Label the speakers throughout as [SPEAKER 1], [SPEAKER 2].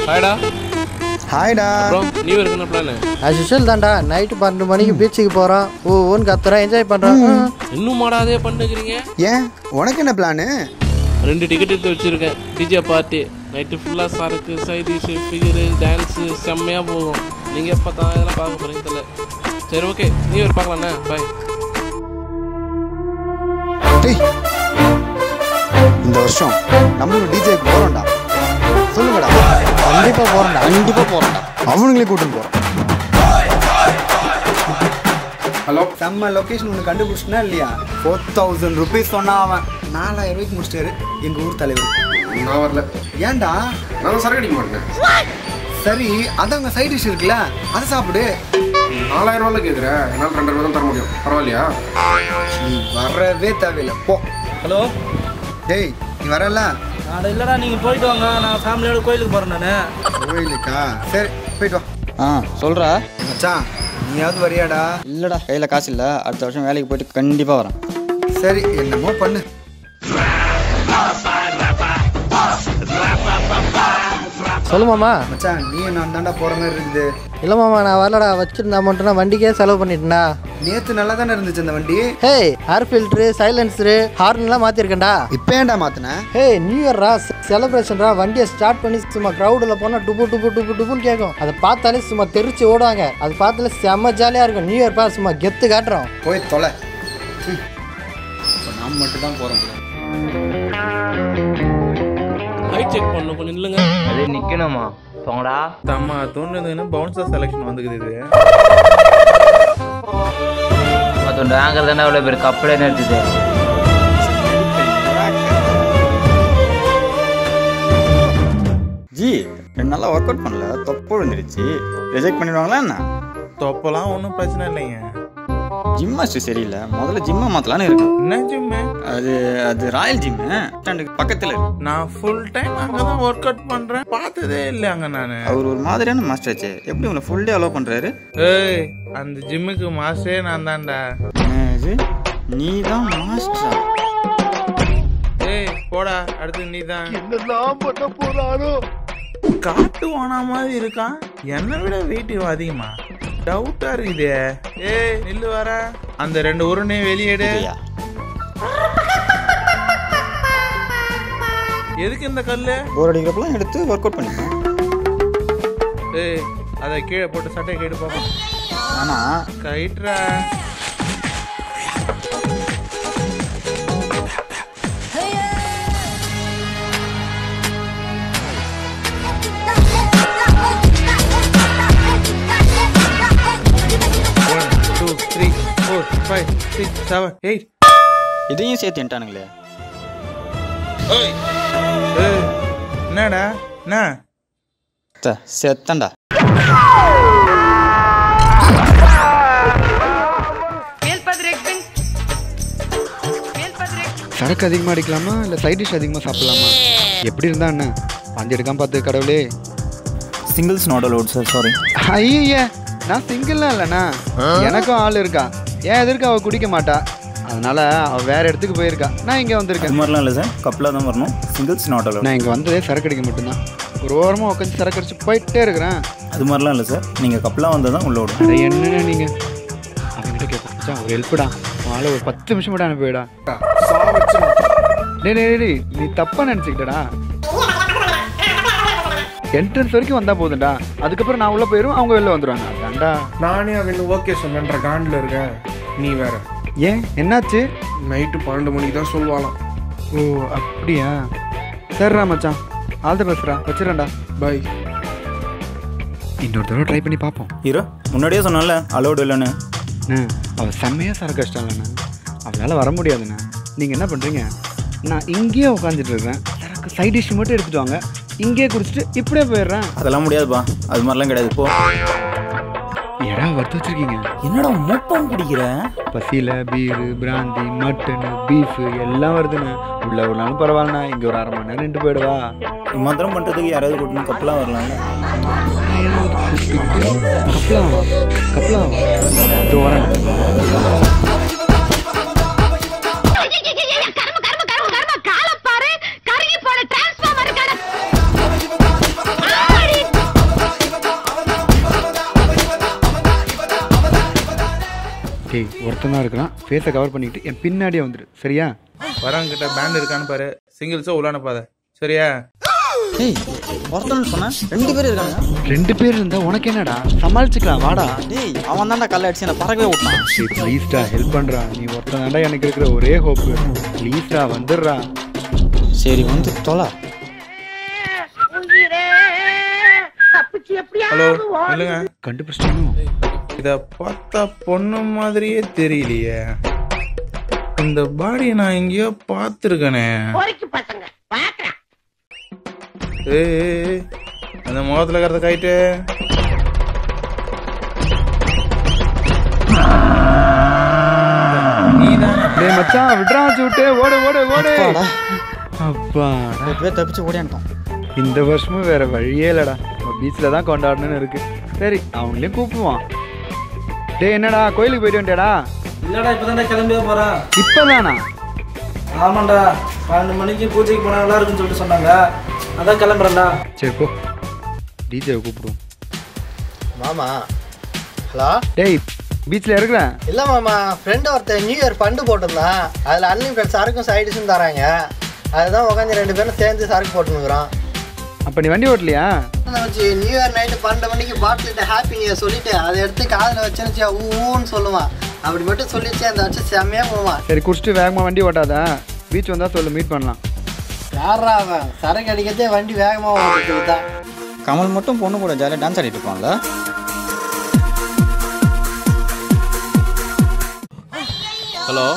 [SPEAKER 1] ஹாய்டா.
[SPEAKER 2] ஹாய்டா.
[SPEAKER 1] அப்புறம் new year என்ன plan?
[SPEAKER 3] as usual தான்டா. நைட்டு 12 மணிக்கு பீச்சுக்கு போகிறோம். ஓன்னு கத்துறோம், என்ஜாய் பண்ணுறோம்.
[SPEAKER 1] இன்னும் மாடாதே பண்ணுக்கிறீங்க?
[SPEAKER 2] ஏன் உனக்கு என்ன பிளானு?
[SPEAKER 1] 2 டிக்கெட் எடுத்து வச்சுருக்கேன். டிஜே பார்ட்டி நைட்டு ஃபுல்லாக சரக்கு சைடிஷு ஃபிகரு டான்ஸு செம்மையாக போகும். நீங்கள் எப்போ தான் இதெல்லாம் பார்க்க போகிறீங்க தெரியல. சரி ஓகே, நியூ இயர் பார்க்கலாண்ணே. பாய்.
[SPEAKER 2] இந்த வருஷம் நம்மளும் டிஜேக்கு போகிறோம்டா. சொல்லுங்கடா.
[SPEAKER 3] கண்டிப்பாக போகிறோம்டா.
[SPEAKER 2] அவனுங்களே கூட்டின்னு போகிறோம்.
[SPEAKER 4] ஹலோ,
[SPEAKER 2] செம்ம லொக்கேஷன் ஒன்று கண்டுபிடிச்சினா இல்லையா? 4000 ருபீஸ் சொன்னா அவன் 4000 ரூபாய்க்கு முடிச்சிட்டாரு எங்கள் ஊர் தலைவர்.
[SPEAKER 4] நான் வரல.
[SPEAKER 2] ஏன்டா?
[SPEAKER 4] நான் சரக்கு அடிக்க மாட்டேன்.
[SPEAKER 2] சரி, அதாங்க சைட் டிஷ் இருக்குல்ல, அதை சாப்பிடு.
[SPEAKER 4] 4000 ரூபாய் கேட்குறேன். என்னால் 2 ரூபா தான் தர முடியும். பரவாயில்லையா?
[SPEAKER 2] நீ வரவே தேவையில்லை, போ.
[SPEAKER 5] ஹலோ,
[SPEAKER 2] டேய் நீ வரல?
[SPEAKER 5] நான் இல்லைடா, நீங்கள் போயிட்டு வாங்க. நான் ஃபேமிலியோட கோயிலுக்கு போகிறேன். நான்
[SPEAKER 2] கோயிலுக்கா? சரி போயிட்டு வா.
[SPEAKER 6] சொல்கிறா
[SPEAKER 2] மச்சான், நீயாவது வரியாடா?
[SPEAKER 6] இல்லைடா, கையில் காசு இல்லை. அடுத்த வருஷம் வேலைக்கு போயிட்டு கண்டிப்பாக வரேன்.
[SPEAKER 2] சரி, என்னமோ பண்ணு.
[SPEAKER 3] சொல்லுமாமா.
[SPEAKER 2] மச்சான், நீ நான் தாண்டா போகிற மாதிரி இருக்குது.
[SPEAKER 3] இல்லை மாமா, நான் வரலடா. வச்சிருந்த அமௌண்ட்டு நான் வண்டிக்கே செலவு பண்ணிட்டேன்டா.
[SPEAKER 2] நேற்று நல்லா தானே இருந்துச்சு அந்த வண்டி.
[SPEAKER 3] ஹேய், ஏர் ஃபில்ட்ரு, சைலன்ஸரு, ஹார்ன்லாம் மாற்றிருக்கேன்டா.
[SPEAKER 2] இப்போ ஏன்டா மாற்றினேன்?
[SPEAKER 3] ஹேய், நியூ இயர்ரா, செலிப்ரேஷன்ரா. வண்டியை ஸ்டார்ட் பண்ணி சும்மா க்ரௌடில் போனால் டுப்புன்னு கேட்கும். அதை பார்த்தாலே சும்மா தெரிச்சு ஓடுவாங்க. அது பார்த்தாலே செம்ம ஜாலியாக இருக்கும். நியூ இயர் பா, சும்மா கெத்து காட்டுறோம்.
[SPEAKER 2] போய் தொலை.
[SPEAKER 6] இப்போ நாம் மட்டும் தான் போகிறோம்.
[SPEAKER 1] லைட் செக் பண்ணணும், கொஞ்சம் இல்லைங்க.
[SPEAKER 7] அதே நிக்கணுமா? போங்கடா.
[SPEAKER 8] தம்மா தோணுதுன்னு பவுன்சர் செலெக்ஷன் வந்துக்குது.
[SPEAKER 7] மொத்தம் ஆங்கர் தானே அவ்வளோ பேர் கப்பலே நிறுத்துது.
[SPEAKER 6] ஜி 2 நாளாக ஒர்க் அவுட் பண்ணல, தொப்பை விழுந்துருச்சு. ரிஜெக்ட் பண்ணிடுவாங்களா என்ன?
[SPEAKER 8] தொப்பெல்லாம் ஒன்றும் பிரச்சனை இல்லைங்க.
[SPEAKER 6] ஜிம் மாஸ்டர் சரியில்லை. முதல்ல ஜிம்மை மாற்றலான்னு இருக்கேன்.
[SPEAKER 8] என்ன ஜிம்மு?
[SPEAKER 6] அது ராயல் ஜிம்மு, ஸ்டாண்டுக்கு பக்கத்தில் இருக்கு.
[SPEAKER 8] நான் ஃபுல் டைம் அங்கே தான் ஒர்க் அவுட் பண்ணுறேன். பார்த்ததே இல்லை அங்கே நான்.
[SPEAKER 6] அவர் ஒரு மாதிரியான மாஸ்டராச்சு. எப்படி உங்களை ஃபுல் டே அலோவ் பண்ணுறாரு?
[SPEAKER 8] ஏய், அந்த ஜிம்முக்கு மாஸ்டரே நான் தான்டா.
[SPEAKER 6] இது நீ தான் மாஸ்டரா?
[SPEAKER 8] ஏய் போடா, அடுத்து நீ தான். என்னதான் பண்ண போறாரோ? காட்டு ஓனா மாதிரி இருக்கான். என்னை விட வெயிட் அதிகமா? டவுட்டா இருக்குது. ஏய் நில்லு, வர அந்த 2 உருண்டையும் வெளியேடு. எதுக்கு இந்த கல்லு?
[SPEAKER 6] போர் அடிக்கிறப்பெல்லாம் எடுத்து ஒர்க் அவுட் பண்ணிப்பேன்.
[SPEAKER 8] ஏய், அதை கீழே போட்டு சட்டை கேட்டு பார்ப்போம்.
[SPEAKER 6] ஆனால்
[SPEAKER 8] கைட்ரா.
[SPEAKER 6] இதையும் சேர்த்து என்ட்டானுங்களே.
[SPEAKER 8] என்னடா என்ன
[SPEAKER 6] செத்தண்டா.
[SPEAKER 2] சரக்கு அதிகமாக அடிக்கலாமா இல்லை சைட் டிஷ் அதிகமாக சாப்பிடலாமா? எப்படி இருந்தா என்ன? பஞ்சு எடுக்காம பார்த்து கடவுளே.
[SPEAKER 6] Singles not allowed sir, sorry.
[SPEAKER 2] ஐயா, நான் சிங்கிள்லாம் இல்லைண்ணா. எனக்கும் ஆள் இருக்கா. ஏன் எதிர்க்கு அவள் குடிக்க மாட்டா, அதனால அவள் வேற இடத்துக்கு போயிருக்கா. நான் இங்கே வந்திருக்கேன்.
[SPEAKER 6] அது மாதிரிலாம் இல்லை சார், கப்பலாக தான் வரணும். Singles not allowed.
[SPEAKER 2] நான் இங்கே வந்ததே சரக்கு அடிக்க மட்டும்தான். ஒரு ஓரமாக உட்காந்து சரக்கு அடிச்சு போயிட்டே இருக்கிறேன்.
[SPEAKER 6] அது மாதிரிலாம் இல்லை சார், நீங்கள் கப்பலாக வந்தால் தான் உள்ள விடும்.
[SPEAKER 2] அது என்னண்ணா நீங்கள் அவங்ககிட்ட கேட்பா ஒரு ஹெல்ப்டா. அவளை ஒரு 10 நிமிஷம் மட்டும் அனுப்பிவிடா. டேய், நீ தப்பாக நினச்சிக்கிட்டடா. என்ட்ரன்ஸ் வரைக்கும் வந்தால் போதும்டா. அதுக்கப்புறம் நான் உள்ளே போயிடும், அவங்க வெளில வந்துடுவாங்க. அதான்டா.
[SPEAKER 4] நானே அவங்க ஓகே சொன்னன்ற காண்டில் இருக்கேன். நீ வேற.
[SPEAKER 2] ஏன் என்னாச்சு?
[SPEAKER 4] நைட்டு 12 மணிக்கு தான் சொல்லுவாளாம்.
[SPEAKER 2] ஓ அப்படியா? சரிடா மச்சான், ஆல் தி பெஸ்ட்ரா. வச்சிடறேன்டா.
[SPEAKER 4] பை.
[SPEAKER 2] இன்னொரு தடவை ட்ரை பண்ணி பார்ப்போம்.
[SPEAKER 6] ஹீரோ முன்னாடியே சொன்னால அலோடு இல்லைன்னு.
[SPEAKER 2] அவள் செம்மையாக சரக்கு கஷ்டம்லண்ணா. அவளால் வர முடியாதுண்ணா. நீங்கள் என்ன பண்ணுறீங்க? நான் இங்கேயே உட்காந்துட்டு இருக்கேன். சரக்கு சைட் டிஷ் மட்டும் எடுத்துட்டு வாங்க. இங்கேயே குடிச்சிட்டு இப்படியே போயிடுறேன்.
[SPEAKER 6] அதெல்லாம் முடியாதுப்பா, அது மாதிரிலாம் கிடையாது. போ.
[SPEAKER 2] ஏடா வறுத்து வச்சிருக்கீங்க?
[SPEAKER 6] என்னடா மொத்தம் குடிக்கிற?
[SPEAKER 2] பசியில் பீரு, பிராந்தி, மட்டனு, பீஃபு எல்லாம் வருதுண்ணே. உள்ள ஒரு நாளும் பரவாயில்லண்ணா. இங்கே ஒரு 1/2 மணி நேரம் நின்று போயிடுவா.
[SPEAKER 6] மாத்திரம் பண்ணுறதுக்கு யாராவது கூட்டணும் கப்பலாம் வரலாம்ல.
[SPEAKER 2] கப்பலாம் இது வரேன்.
[SPEAKER 9] காலப்பாரு கருகி போன டிரான்ஸ்ஃபார்மர் கடை.
[SPEAKER 2] டேய் ஒருத்தன் தான் இருக்கிறான், ஃபேஸை கவர் பண்ணிக்கிட்டு என் பின்னாடியே வந்துடு சரியா?
[SPEAKER 8] வரவங்கிட்ட பேண்ட் இருக்கான்னு பாரு, சிங்கிள்ஸோ உள்ளானப்பாத சரியா?
[SPEAKER 6] டேய் ஒருத்தன் சொன்னேன் 2 பேர் இருக்காங்க.
[SPEAKER 2] 2 பேர் இருந்தா உனக்கு என்னடா, சமாளிச்சுக்கலாம் வாடா.
[SPEAKER 6] டேய் அவன் தான்டா கல்ல அடிச்சு என்ன பறக்கவே விட்டான்.
[SPEAKER 2] டேய் ப்ளீஸ்டா ஹெல்ப் பண்ணுறா, நீ ஒருத்தன் தான்டா எனக்கு இருக்கிற ஒரே ஹோப்பு. ப்ளீஸ்டா வந்துடுறா.
[SPEAKER 6] சரி வந்து தொலை.
[SPEAKER 8] ஹலோ இல்லைங்க,
[SPEAKER 2] கண்டுபிடிச்சிட்டோம்.
[SPEAKER 8] இத பார்த்தா பொண்ணு மாதிரியே தெரியலையே. இந்த பாடியை நான் எங்கேயோ பார்த்துருக்கனே. ஏய் அந்த முகத்துல கறத காயிட்டு.
[SPEAKER 2] டேய் மச்சான் விட்றா சூட்டு, ஓடு ஓடு ஓடு. அப்பா
[SPEAKER 6] தப்பிச்சு ஓடியான்ட்டான்.
[SPEAKER 2] இந்த வருஷமும் வேற வழியே இல்லடா, நம்ம பீச்சில் தான் கொண்டாடணும்னு இருக்கு. சரி அவங்களையும் கூப்பிடுவான். டேய் என்னடா கோயிலுக்கு போயிட்டு வந்துட்டேடா?
[SPEAKER 5] இல்லடா இப்பதான்டா கிளம்பியே போறேன்.
[SPEAKER 2] இப்பதானா?
[SPEAKER 5] ஆமாண்டா 12 மணிக்கு பூஜைக்கு போனா நல்லா இருக்குன்னு சொல்லிட்டு சொன்னாங்க, அதான் கிளம்புறேன்டா.
[SPEAKER 2] சரி போ, டிஜேவை கூப்பிடுவோம்.
[SPEAKER 3] மாமா ஹலோ.
[SPEAKER 2] டேய் பீச்சில் இருக்கிறேன்.
[SPEAKER 3] இல்லை மாமா, ஃப்ரெண்டு ஒருத்தர் நியூ இயர் ஃபண்டு போட்டிருந்தான், அதில் அன்லிமிட்டட் சரக்கும் சைடிஷும் தராங்க. அதுதான் உட்காந்து 2 பேரும் சேர்ந்து சரக்கு போட்டுனுக்குறோம்.
[SPEAKER 2] அப்போ நீ வண்டி ஓட்டலையா?
[SPEAKER 3] வச்சு நியூ இயர் நைட்டு 12 மணிக்கு பாட்டில்கிட்ட ஹாப்பி நியூ இயர் சொல்லிட்டு அதை எடுத்து காதில் வச்சுருச்சு ஊன்னு சொல்லுவான். அப்படி மட்டும் சொல்லிச்சு அந்த வச்சு செம்மையாக போவான்.
[SPEAKER 2] சரி குடிச்சிட்டு வேகமாக வண்டி ஓட்டாத, பீச் வந்தால் சொல்லு, மீட் பண்ணலாம்.
[SPEAKER 3] யாரா அவன் சரக்கு அடிக்கிறதே வண்டி வேகமாக ஓட்டிட்டு தான்.
[SPEAKER 6] கமல் மட்டும் பொண்ணு கூட ஜாலியாக டான்ஸ் ஆடிட்டு இருப்பான்ல.
[SPEAKER 1] ஹலோ.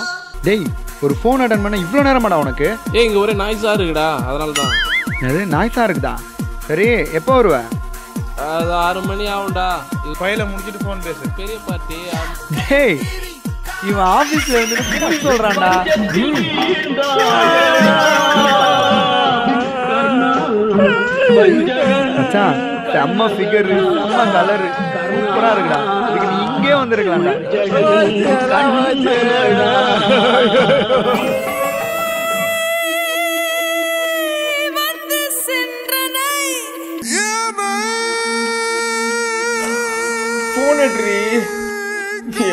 [SPEAKER 2] டேய் ஒரு ஃபோன் அட்டன் பண்ண இவ்வளோ நேரமாடா உனக்கு?
[SPEAKER 1] இங்கே ஒரே நாய்ஸாக இருக்குடா, அதனால தான்.
[SPEAKER 2] அது நாய்ஸாக இருக்குதா? சரி எப்போ வருவேன்?
[SPEAKER 1] அது 6 மணி ஆகும்டா.
[SPEAKER 8] இது பையில முடிச்சிட்டு போன் பேசு.
[SPEAKER 1] பெரிய பார்ட்டி.
[SPEAKER 2] டேய் இவன் ஆஃபீஸில் இருந்துட்டு போய் சொல்கிறான்டா. மச்சான் செம்ம ஃபிகர், செம்ம கலரு, சூப்பராக இருக்குடா. இதுக்கு நீ இங்கே வந்துருக்கலாம்டா.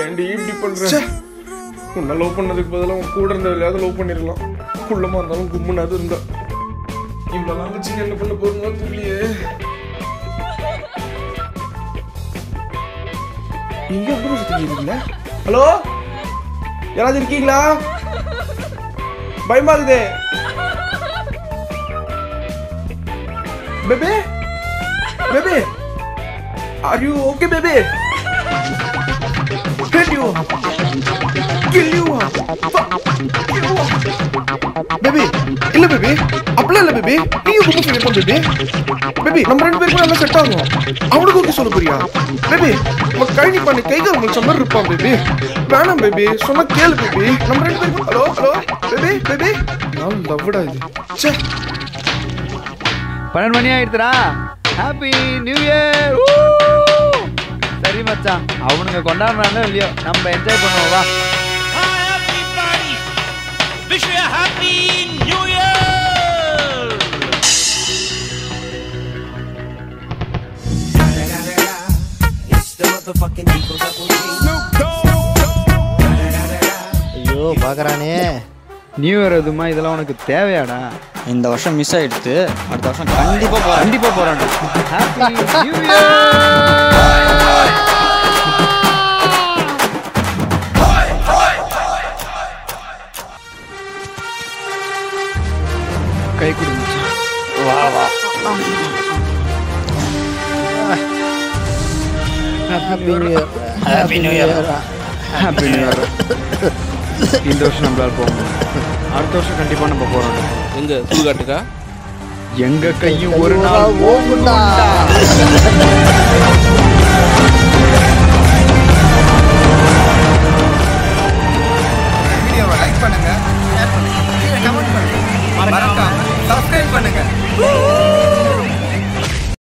[SPEAKER 4] ஏன்டி இப்படி பண்ற? உன்னை லவ் பண்ணதுக்கு பதிலாக உன் கூட இருந்ததுலையாவது லவ் பண்ணிடலாம். குள்ளமா இருந்தாலும் கும்முனாவது இருந்தா. இவ்வளோ வச்சு என்ன பண்ண போறோமோ தெரியலையே. இங்க எப்படி சுத்திக்கிறீங்களா? ஹலோ யாராவது இருக்கீங்களா? பயமா இருக்குதே. Baby baby are you okay baby? Kill you! Kill you! Baby, இல்ல baby, அப்படிலாம் இல்ல baby. நீ ரொம்ப ஃபீல் பண்ணு baby. Baby, நம்ம 2 பேரும் நல்லா செட் ஆகும். அவனுக்கு ஓகே சொல்ல போறியா? Baby, நம்ம கைனி பண்ணி கைகால் முழிச்ச மாதிரி இருப்பான் baby. வேணாம் baby, சொன்னா கேளு baby. நம்ம 2 பேரும் ஹலோ ஹலோ baby baby. நான் லவ்டா இது. ச்சே
[SPEAKER 2] 12 மணி ஆயிடுச்சுடா. Happy new year. சரி மச்சான், அவனுங்க கொண்டாடுறானோ இல்லையோ நம்ம என்ஜாய் பண்ணுவோம் வா.
[SPEAKER 3] ஐயோ பார்க்குறானே.
[SPEAKER 2] நியூ இயர் எதுமா இதெல்லாம் உனக்கு தேவையாடா?
[SPEAKER 6] இந்த வருஷம் மிஸ் ஆயிடுச்சு, அடுத்த வருஷம் கண்டிப்பாக போகிறான்டா.
[SPEAKER 2] Happy new year. கை கொடு மச்சான்.
[SPEAKER 6] வா வா.
[SPEAKER 3] Happy new year.
[SPEAKER 6] Happy new year.
[SPEAKER 2] Happy new year. இந்த வருஷம் நம்மளால போக முடியும், அடுத்த வருஷம் கண்டிப்பா நம்ம போறோம்.
[SPEAKER 1] எங்க சுடுகாட்டுக்கா?
[SPEAKER 2] எங்க கையும் ஒரு நாள்
[SPEAKER 3] ஓகுண்டா.